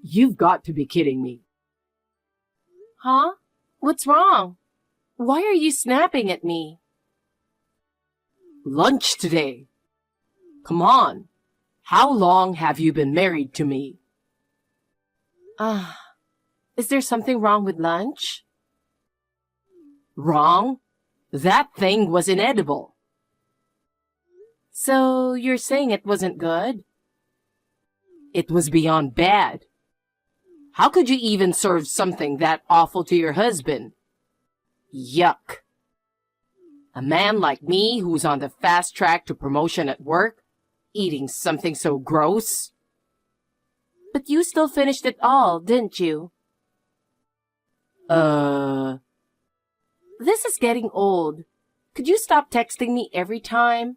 You've got to be kidding me. Huh? What's wrong? Why are you snapping at me? Lunch today. Come on. How long have you been married to me? Is there something wrong with lunch? Wrong? That thing was inedible. So you're saying it wasn't good? It was beyond bad. How could you even serve something that awful to your husband? Yuck. A man like me who's on the fast track to promotion at work, eating something so gross? But you still finished it all, didn't you? This is getting old. Could you stop texting me every time?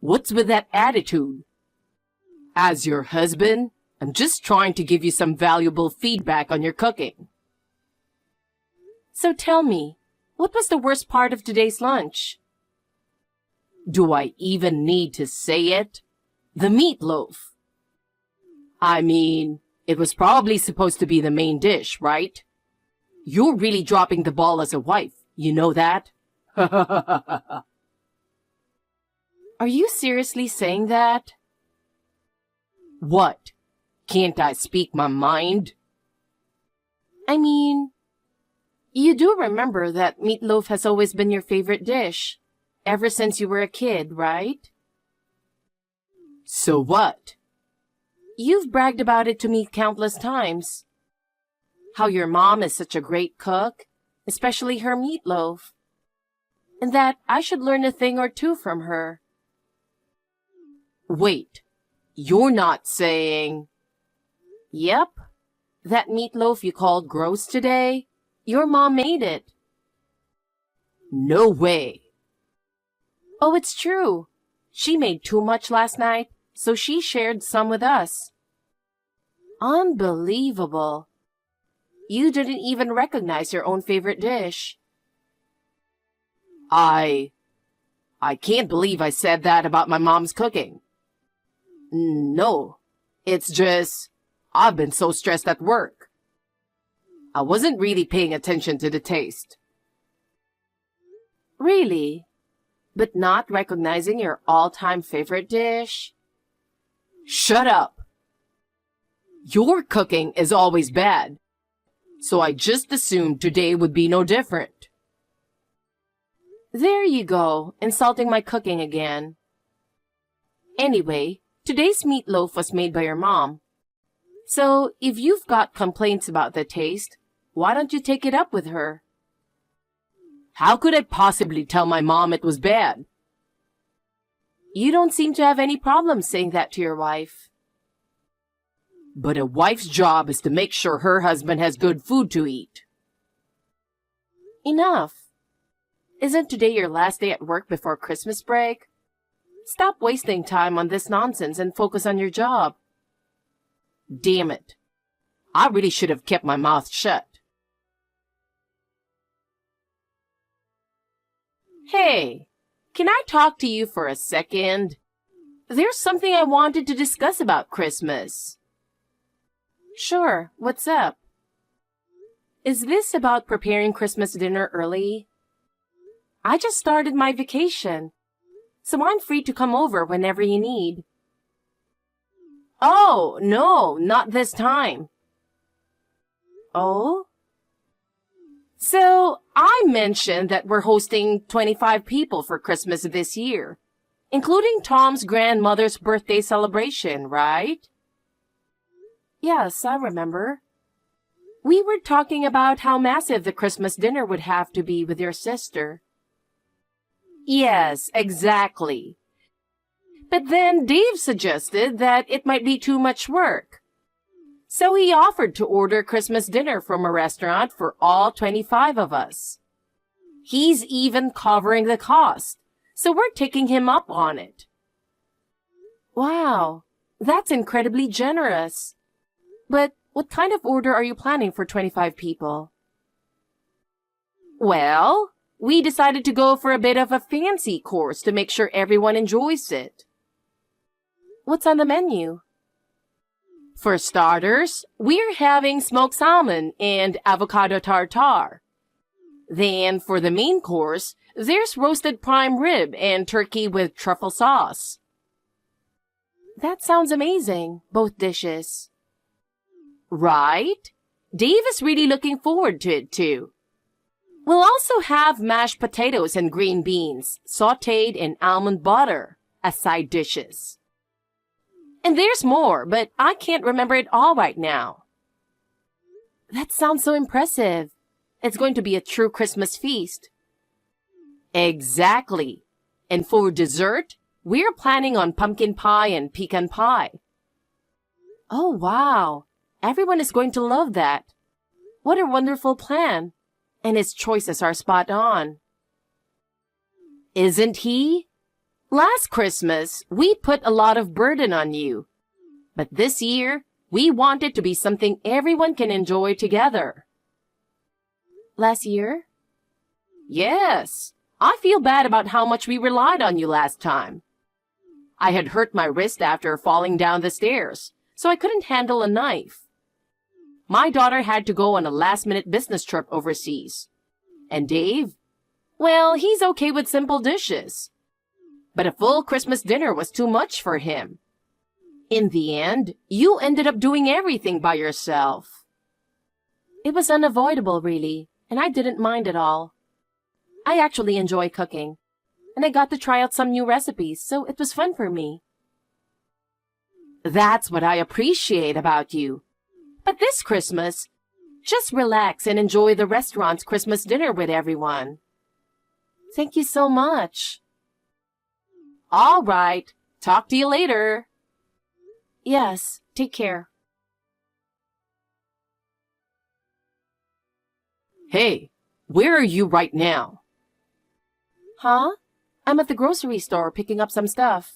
What's with that attitude? As your husband, I'm just trying to give you some valuable feedback on your cooking. So tell me, what was the worst part of today's lunch? Do I even need to say it? The meatloaf. I mean, it was probably supposed to be the main dish, right? You're really dropping the ball as a wife, you know that? Are you seriously saying that? What? Can't I speak my mind? I mean, you do remember that meatloaf has always been your favorite dish, ever since you were a kid, right? So what? You've bragged about it to me countless times. How your mom is such a great cook, especially her meatloaf. And that I should learn a thing or two from her. Wait, you're not saying... Yep. That meatloaf you called gross today, your mom made it. No way. Oh, it's true. She made too much last night, so she shared some with us. Unbelievable. You didn't even recognize your own favorite dish. I can't believe I said that about my mom's cooking. No, it's just, I've been so stressed at work. I wasn't really paying attention to the taste. Really? But not recognizing your all-time favorite dish? Shut up! Your cooking is always bad, so I just assumed today would be no different. There you go, insulting my cooking again. Anyway, today's meatloaf was made by your mom. So, if you've got complaints about the taste, why don't you take it up with her? How could I possibly tell my mom it was bad? You don't seem to have any problem saying that to your wife. But a wife's job is to make sure her husband has good food to eat. Enough. Isn't today your last day at work before Christmas break? Stop wasting time on this nonsense and focus on your job. Damn it. I really should have kept my mouth shut. Hey, can I talk to you for a second? There's something I wanted to discuss about Christmas. Sure, what's up? Is this about preparing Christmas dinner early? I just started my vacation, so I'm free to come over whenever you need. Oh, no, not this time. Oh? So, I mentioned that we're hosting 25 people for Christmas this year, including Tom's grandmother's birthday celebration, right? Yes, I remember. We were talking about how massive the Christmas dinner would have to be with your sister. Yes, exactly. But then Dave suggested that it might be too much work. So he offered to order Christmas dinner from a restaurant for all 25 of us. He's even covering the cost, so we're taking him up on it. Wow, that's incredibly generous. But what kind of order are you planning for 25 people? Well, we decided to go for a bit of a fancy course to make sure everyone enjoys it. What's on the menu? For starters, we're having smoked salmon and avocado tartare. Then for the main course, there's roasted prime rib and turkey with truffle sauce. That sounds amazing, both dishes. Right? Dave is really looking forward to it too. We'll also have mashed potatoes and green beans, sautéed in almond butter, as side dishes. And there's more, but I can't remember it all right now. That sounds so impressive. It's going to be a true Christmas feast. Exactly. And for dessert, we're planning on pumpkin pie and pecan pie. Oh, wow. Everyone is going to love that. What a wonderful plan. And his choices are spot on. Isn't he? Last Christmas, we put a lot of burden on you. But this year, we want it to be something everyone can enjoy together. Last year? Yes. I feel bad about how much we relied on you last time. I had hurt my wrist after falling down the stairs, so I couldn't handle a knife. My daughter had to go on a last-minute business trip overseas. And Dave? Well, he's okay with simple dishes. But a full Christmas dinner was too much for him. In the end, you ended up doing everything by yourself. It was unavoidable, really, and I didn't mind at all. I actually enjoy cooking, and I got to try out some new recipes, so it was fun for me. That's what I appreciate about you. But this Christmas, just relax and enjoy the restaurant's Christmas dinner with everyone. Thank you so much. All right. Talk to you later. Yes, take care. Hey, where are you right now? Huh? I'm at the grocery store picking up some stuff.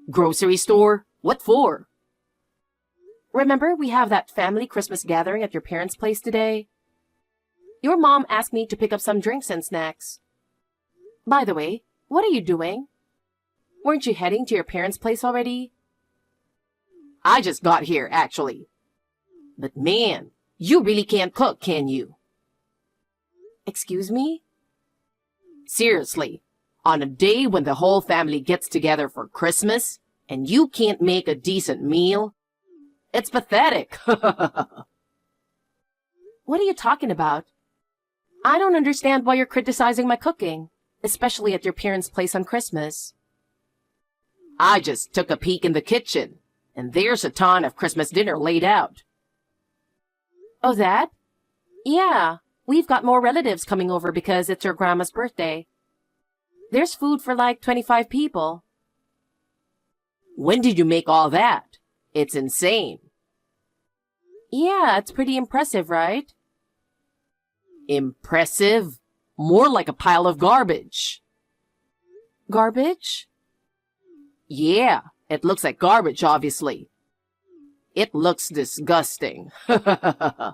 Grocery store? What for? Remember, we have that family Christmas gathering at your parents' place today? Your mom asked me to pick up some drinks and snacks. By the way, what are you doing? Weren't you heading to your parents' place already? I just got here, actually. But man, you really can't cook, can you? Excuse me? Seriously, on a day when the whole family gets together for Christmas and you can't make a decent meal? It's pathetic. What are you talking about? I don't understand why you're criticizing my cooking, especially at your parents' place on Christmas. I just took a peek in the kitchen, and there's a ton of Christmas dinner laid out. Oh, that? Yeah, we've got more relatives coming over because it's your grandma's birthday. There's food for like 25 people. When did you make all that? It's insane. Yeah, it's pretty impressive, right? Impressive? More like a pile of garbage. Garbage? Yeah, it looks like garbage, obviously. It looks disgusting. And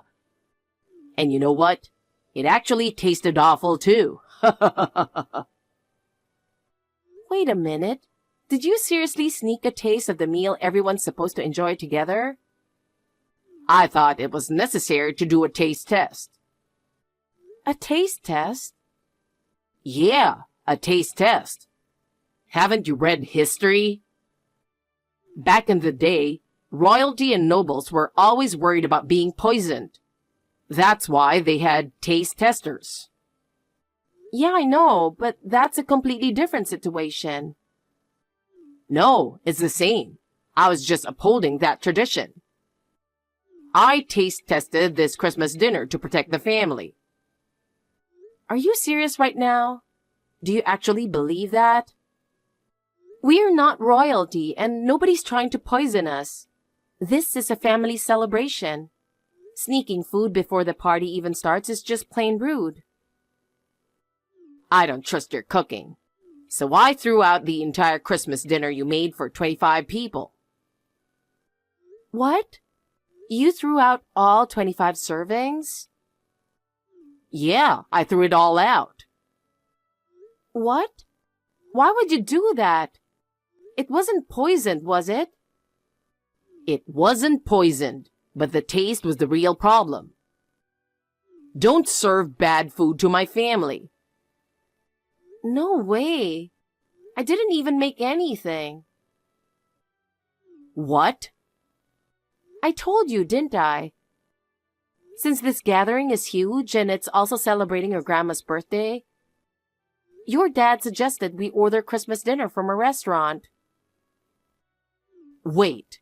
you know what? It actually tasted awful, too. Wait a minute. Did you seriously sneak a taste of the meal everyone's supposed to enjoy together? I thought it was necessary to do a taste test. A taste test? Yeah, a taste test. Haven't you read history? Back in the day, royalty and nobles were always worried about being poisoned. That's why they had taste testers. Yeah, I know, but that's a completely different situation. No, it's the same. I was just upholding that tradition. I taste tested this Christmas dinner to protect the family. Are you serious right now? Do you actually believe that? We're not royalty and nobody's trying to poison us. This is a family celebration. Sneaking food before the party even starts is just plain rude. I don't trust your cooking. So I threw out the entire Christmas dinner you made for 25 people. What? You threw out all 25 servings? Yeah, I threw it all out. What? Why would you do that? It wasn't poisoned, was it? It wasn't poisoned, but the taste was the real problem. Don't serve bad food to my family. No way. I didn't even make anything. What? I told you, didn't I? Since this gathering is huge and it's also celebrating your grandma's birthday, your dad suggested we order Christmas dinner from a restaurant. Wait,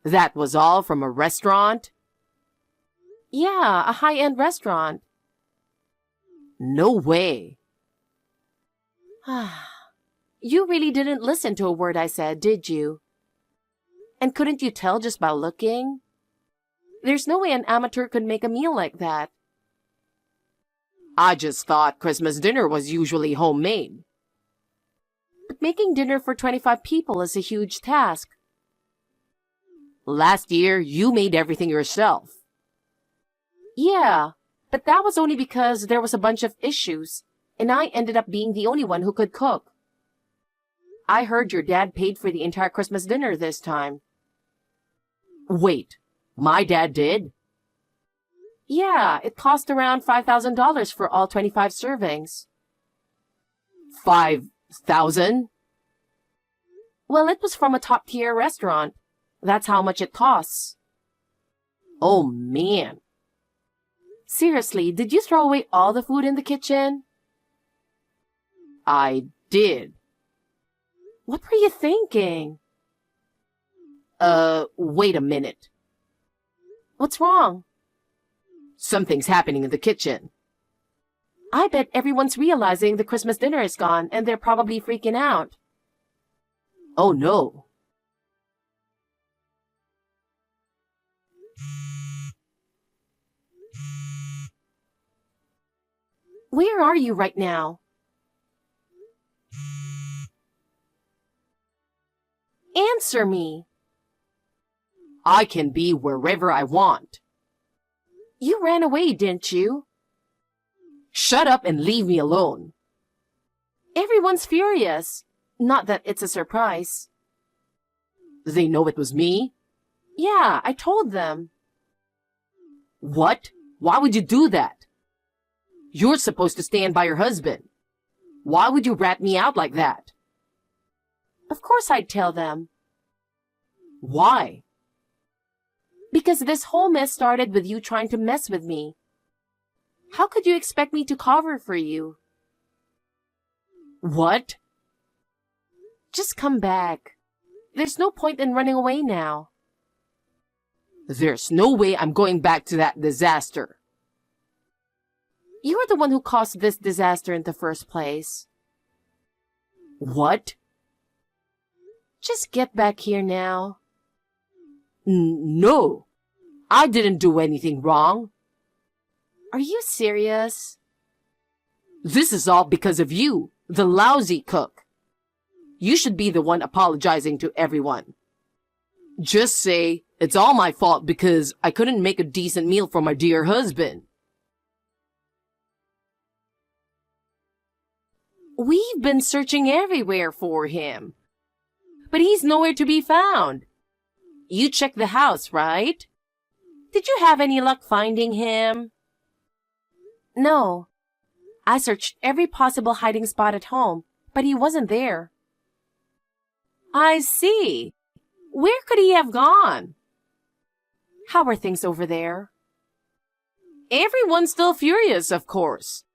that was all from a restaurant? Yeah, a high-end restaurant. No way. You really didn't listen to a word I said, did you? And couldn't you tell just by looking? There's no way an amateur could make a meal like that. I just thought Christmas dinner was usually homemade. But making dinner for 25 people is a huge task. Last year, you made everything yourself. Yeah, but that was only because there was a bunch of issues, and I ended up being the only one who could cook. I heard your dad paid for the entire Christmas dinner this time. Wait, my dad did? Yeah, it cost around $5,000 for all 25 servings. 5,000? Well, it was from a top-tier restaurant. That's how much it costs. Oh, man. Seriously, did you throw away all the food in the kitchen? I did. What were you thinking? Wait a minute. What's wrong? Something's happening in the kitchen. I bet everyone's realizing the Christmas dinner is gone and they're probably freaking out. Oh, no. Where are you right now? Answer me. I can be wherever I want. You ran away, didn't you? Shut up and leave me alone. Everyone's furious. Not that it's a surprise. They know it was me? Yeah, I told them. What? Why would you do that? You're supposed to stand by your husband. Why would you rat me out like that? Of course I'd tell them. Why? Because this whole mess started with you trying to mess with me. How could you expect me to cover for you? What? Just come back. There's no point in running away now. There's no way I'm going back to that disaster. You were the one who caused this disaster in the first place. What? Just get back here now. No. I didn't do anything wrong. Are you serious? This is all because of you, the lousy cook. You should be the one apologizing to everyone. Just say, it's all my fault because I couldn't make a decent meal for my dear husband. We've been searching everywhere for him. But he's nowhere to be found. You checked the house, right? Did you have any luck finding him? No. I searched every possible hiding spot at home, but he wasn't there. I see. Where could he have gone? How are things over there? Everyone's still furious, of course.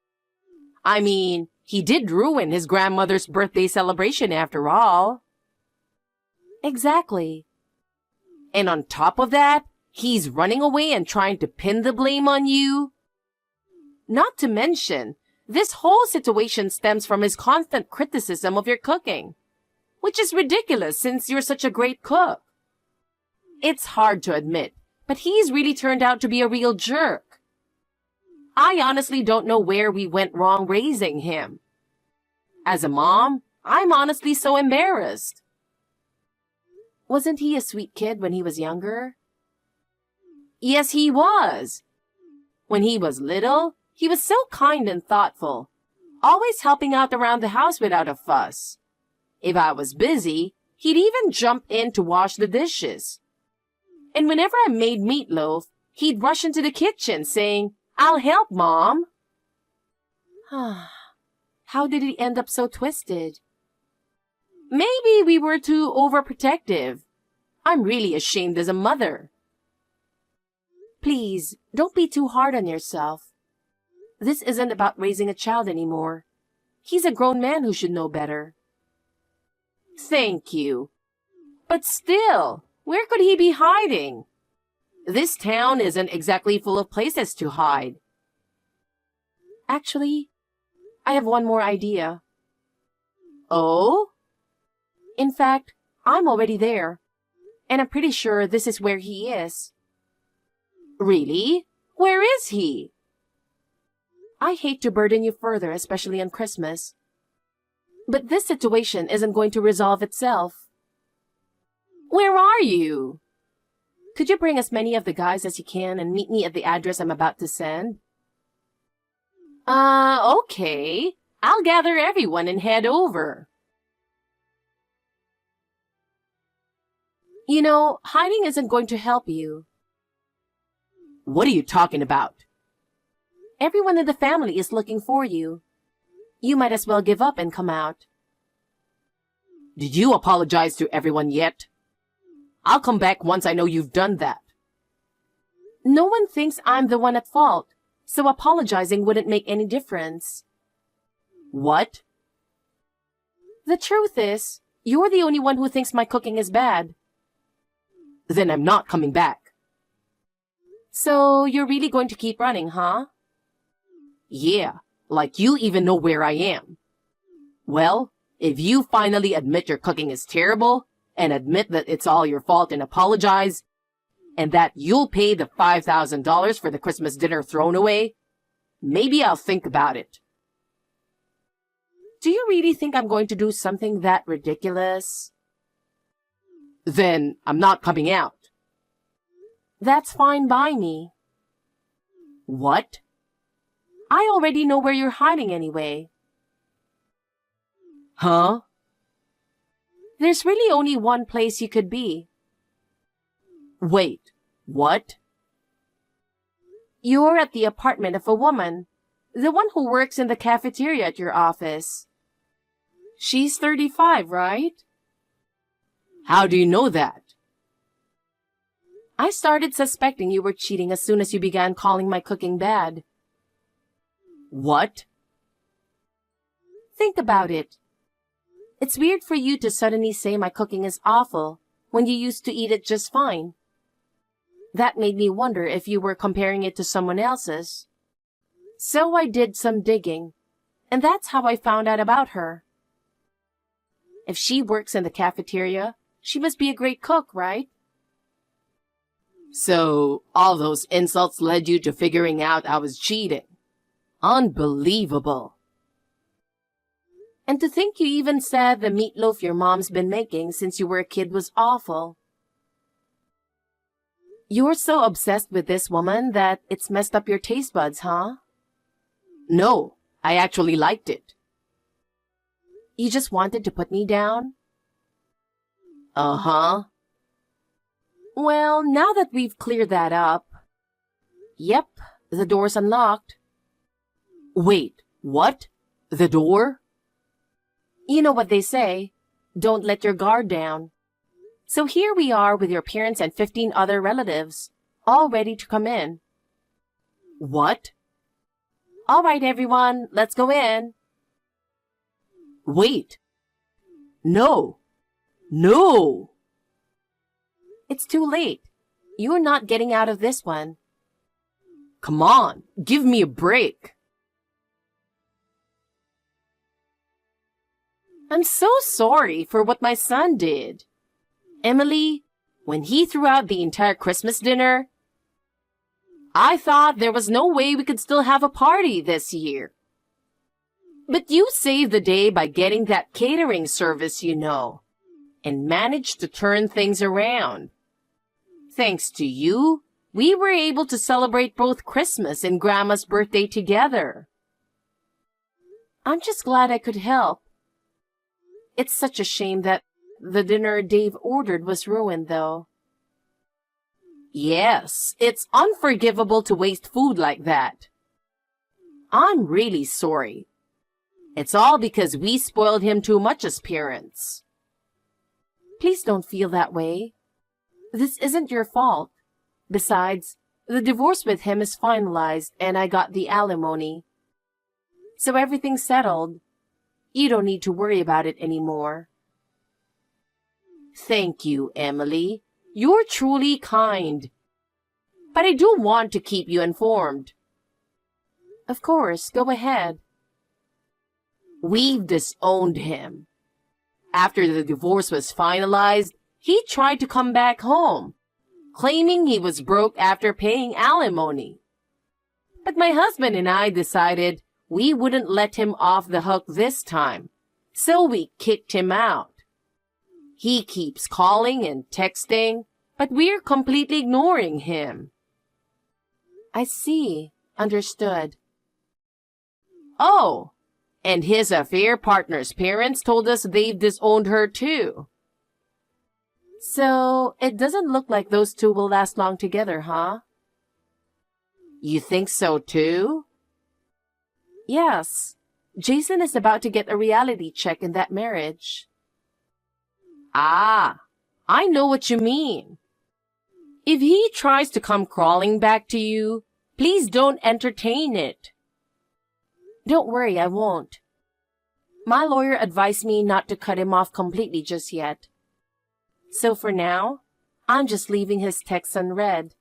I mean, he did ruin his grandmother's birthday celebration after all. Exactly. And on top of that, he's running away and trying to pin the blame on you. Not to mention, this whole situation stems from his constant criticism of your cooking, which is ridiculous since you're such a great cook. It's hard to admit, but he's really turned out to be a real jerk. I honestly don't know where we went wrong raising him. As a mom, I'm honestly so embarrassed. Wasn't he a sweet kid when he was younger? Yes, he was. When he was little, he was so kind and thoughtful, always helping out around the house without a fuss. If I was busy, he'd even jump in to wash the dishes. And whenever I made meatloaf, he'd rush into the kitchen saying, "I'll help, Mom." How did he end up so twisted? Maybe we were too overprotective. I'm really ashamed as a mother. Please, don't be too hard on yourself. This isn't about raising a child anymore. He's a grown man who should know better. Thank you. But still, where could he be hiding? This town isn't exactly full of places to hide. Actually, I have one more idea. Oh? In fact, I'm already there, and I'm pretty sure this is where he is. Really? Where is he? I hate to burden you further, especially on Christmas. But this situation isn't going to resolve itself. Where are you? Could you bring as many of the guys as you can and meet me at the address I'm about to send? Okay. I'll gather everyone and head over. You know, hiding isn't going to help you. What are you talking about? Everyone in the family is looking for you. You might as well give up and come out. Did you apologize to everyone yet? I'll come back once I know you've done that. No one thinks I'm the one at fault, so apologizing wouldn't make any difference. What? The truth is, you're the only one who thinks my cooking is bad. Then I'm not coming back. So you're really going to keep running, huh? Yeah, like you even know where I am. Well, if you finally admit your cooking is terrible, and admit that it's all your fault and apologize, and that you'll pay the $5,000 for the Christmas dinner thrown away, maybe I'll think about it. Do you really think I'm going to do something that ridiculous? Then I'm not coming out. That's fine by me. What? I already know where you're hiding anyway. Huh? There's really only one place you could be. Wait, what? You're at the apartment of a woman, the one who works in the cafeteria at your office. She's 35, right? How do you know that? I started suspecting you were cheating as soon as you began calling my cooking bad. What? Think about it. It's weird for you to suddenly say my cooking is awful when you used to eat it just fine. That made me wonder if you were comparing it to someone else's. So I did some digging, and that's how I found out about her. If she works in the cafeteria, she must be a great cook, right? So all those insults led you to figuring out I was cheating. Unbelievable. And to think you even said the meatloaf your mom's been making since you were a kid was awful. You're so obsessed with this woman that it's messed up your taste buds, huh? No, I actually liked it. You just wanted to put me down? Uh-huh. Well, now that we've cleared that up... Yep, the door's unlocked. Wait, what? The door? You know what they say, don't let your guard down. So here we are with your parents and 15 other relatives, all ready to come in. What? All right, everyone, let's go in. Wait. No. No! It's too late. You're not getting out of this one. Come on, give me a break. I'm so sorry for what my son did. Emily, when he threw out the entire Christmas dinner, I thought there was no way we could still have a party this year. But you saved the day by getting that catering service, you know, and managed to turn things around. Thanks to you, we were able to celebrate both Christmas and Grandma's birthday together. I'm just glad I could help. It's such a shame that the dinner Dave ordered was ruined, though. Yes, it's unforgivable to waste food like that. I'm really sorry. It's all because we spoiled him too much as parents. Please don't feel that way. This isn't your fault. Besides, the divorce with him is finalized and I got the alimony. So everything's settled. You don't need to worry about it anymore. Thank you, Emily. You're truly kind. But I do want to keep you informed. Of course, go ahead. We've disowned him. After the divorce was finalized, he tried to come back home, claiming he was broke after paying alimony. But my husband and I decided we wouldn't let him off the hook this time, so we kicked him out. He keeps calling and texting, but we're completely ignoring him. I see. Understood. Oh, and his affair partner's parents told us they've disowned her too. So, it doesn't look like those two will last long together, huh? You think so too? Yes. Jason is about to get a reality check in that marriage. Ah, I know what you mean. If he tries to come crawling back to you, please don't entertain it. Don't worry, I won't. My lawyer advised me not to cut him off completely just yet. So for now, I'm just leaving his texts unread.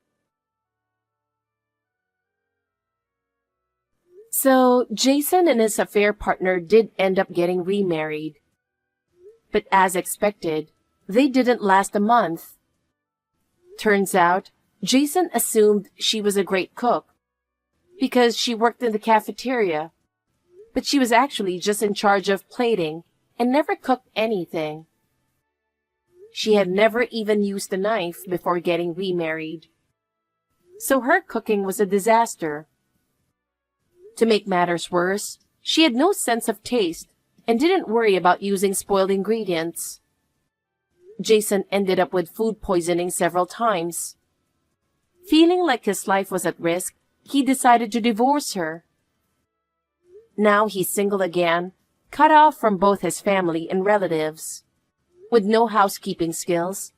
So, Jason and his affair partner did end up getting remarried. But as expected, they didn't last a month. Turns out, Jason assumed she was a great cook because she worked in the cafeteria, but she was actually just in charge of plating and never cooked anything. She had never even used a knife before getting remarried. So her cooking was a disaster. To make matters worse, she had no sense of taste and didn't worry about using spoiled ingredients. Jason ended up with food poisoning several times. Feeling like his life was at risk, he decided to divorce her. Now he's single again, cut off from both his family and relatives. With no housekeeping skills,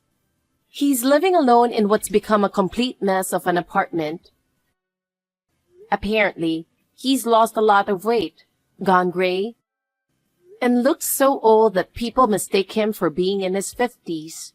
he's living alone in what's become a complete mess of an apartment. Apparently, he's lost a lot of weight, gone gray, and looks so old that people mistake him for being in his 50s.